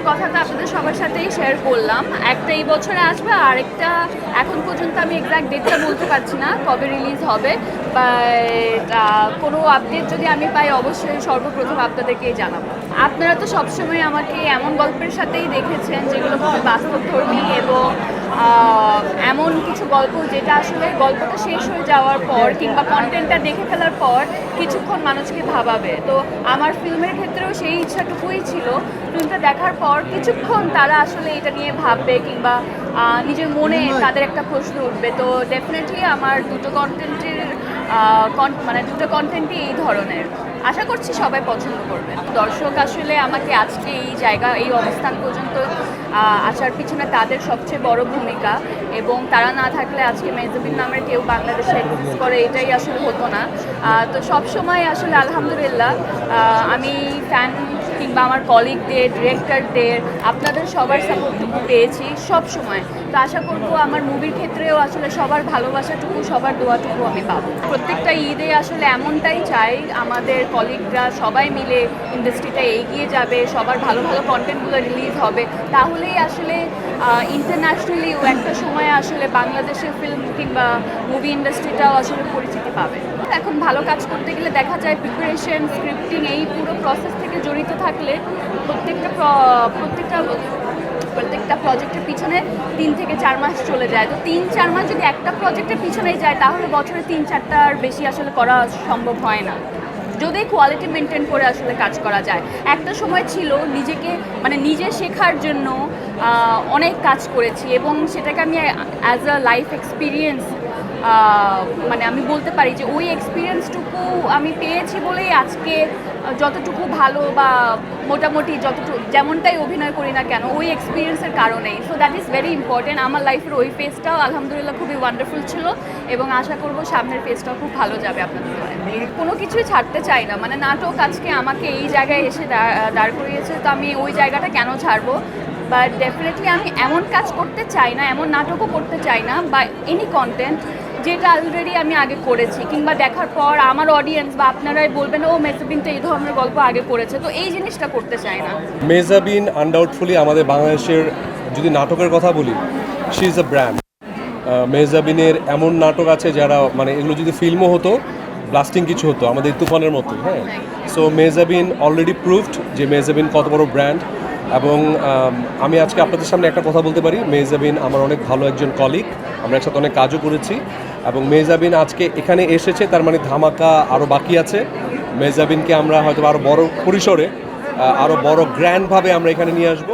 সিনেমার কথাটা আপনাদের সবার সাথেই শেয়ার করলাম। একটা এই বছরে আসবে, আরেকটা এখন পর্যন্ত আমি এক্সাক্ট ডেটটা বলতে পারছি না কবে রিলিজ হবে, বাট কোনো আপডেট যদি আমি পাই অবশ্যই সর্বপ্রথম আপনাদেরকেই জানাবো। আপনারা তো সবসময় আমাকে এমন গল্পের সাথেই দেখেছেন যেগুলো খুবই বাস্তবধর্মী এবং এমন কিছু গল্প যেটা আসলে গল্পটা শেষ হয়ে যাওয়ার পর কিংবা কন্টেন্টটা দেখে ফেলার পর কিছুক্ষণ মানুষকে ভাবাবে। তো আমার ফিল্মের ক্ষেত্রেও সেই ইচ্ছাটুকুই ছিল, ফিল্মটা দেখার পর কিছুক্ষণ তারা আসলে এটা নিয়ে ভাববে কিংবা নিজের মনে তাদের একটা প্রশ্ন উঠবে। তো ডেফিনেটলি আমার দুটো কন্টেন্টই এই ধরনের। আশা করছি সবাই পছন্দ করবে। দর্শক আসলে আমাকে আজকে এই জায়গা, এই অবস্থান পর্যন্ত আসার পিছনে তাদের সবচেয়ে বড় ভূমিকা, এবং তারা না থাকলে আজকে মেহজাবিন নামের কেউ বাংলাদেশে এক্সিস্ট করে এটাই আসলে হতো না। তো সবসময় আসলে আলহামদুলিল্লাহ আমি ফ্যান কিংবা আমার কলিগদের, ডিরেক্টরদের, আপনাদের সবার সাপোর্টটুকু পেয়েছি সব সময়। তো আশা করবো আমার মুভির ক্ষেত্রেও আসলে সবার ভালোবাসাটুকু, সবার দোয়াটুকু আমি পাবো। প্রত্যেকটা ঈদে আসলে এমনটাই চাই, আমাদের কলিগরা সবাই মিলে ইন্ডাস্ট্রিটা এগিয়ে যাবে, সবার ভালো ভালো কন্টেন্টগুলো রিলিজ হবে, তাহলেই আসলে ইন্টারন্যাশনালিও একটা সময় আসলে বাংলাদেশের ফিল্ম কিংবা মুভি ইন্ডাস্ট্রিটাও আসলে পরিচিতি পাবে। এখন ভালো কাজ করতে গেলে দেখা যায় প্রিপারেশন, স্ক্রিপ্টিং, এই পুরো প্রসেস থেকে জড়িত থাকলে প্রত্যেকটা প্রজেক্টের পিছনে 3 থেকে 4 মাস চলে যায়। তো 3-4 মাস যদি একটা প্রজেক্টের পিছনেই যায় তাহলে বছরে 3-4টার বেশি আসলে করা সম্ভব হয় না, যদি কোয়ালিটি মেনটেন করে আসলে কাজ করা যায়। একটা সময় ছিল নিজে শেখার জন্য অনেক কাজ করেছি, এবং সেটাকে আমি অ্যাজ আ লাইফ এক্সপিরিয়েন্স আমি বলতে পারি যে ওই এক্সপিরিয়েন্সটুকু আমি পেয়েছি বলেই আজকে যতটুকু ভালো বা মোটামুটি যেমনটাই অভিনয় করি না কেন ওই এক্সপিরিয়েন্সের কারণেই। So that is very important. আমার লাইফের ওই ফেজটাও আলহামদুলিল্লাহ খুবই ওয়ান্ডারফুল ছিল, এবং আশা করব সামনের ফেজটাও খুব ভালো যাবে আপনাদের জন্য। কোনো কিছুই ছাড়তে চাই না, নাটক আজকে আমাকে এই জায়গায় এসে দাঁড় করিয়েছে, তো আমি ওই জায়গাটা কেন ছাড়বো। বাট ডেফিনেটলি আমি এমন কাজ করতে চাই না, এমন নাটকও করতে চাই না, বা এনি কন্টেন্ট যেটা অলরেডি আমি আগে করেছি কিংবা দেখার পর আমার অডিয়েন্স বা আপনারাই বলবেন ও মেহজাবিন তো এই ধরনের গল্প আগে করেছে, তো এই জিনিসটা করতে চাই না। মেহজাবিন আনডাউটফুলি আমাদের বাংলাদেশের, যদি নাটকের কথা বলি, শি ইজ আ ব্র্যান্ড। মেহজাবিনের এমন নাটক আছে যারা এগুলো যদি ফিল্মও হতো, ব্লাস্টিং কিছু হতো আমাদের তুফানের মতো। হ্যাঁ, সো মেহজাবিন অলরেডি প্রুভড যে মেহজাবিন কত বড় ব্র্যান্ড। এবং আমি আজকে আপনাদের সামনে একটা কথা বলতে পারি, মেহজাবিন আমার অনেক ভালো একজন কলিগ, আমরা একসাথে অনেক কাজও করেছি, এবং মেহজাবিন আজকে এখানে এসেছে, তার ধামাকা আরও বাকি আছে। মেহজাবিনকে আমরা হয়তো আরও বড় পরিসরে, আরও বড় গ্র্যান্ডভাবে আমরা এখানে নিয়ে আসবো।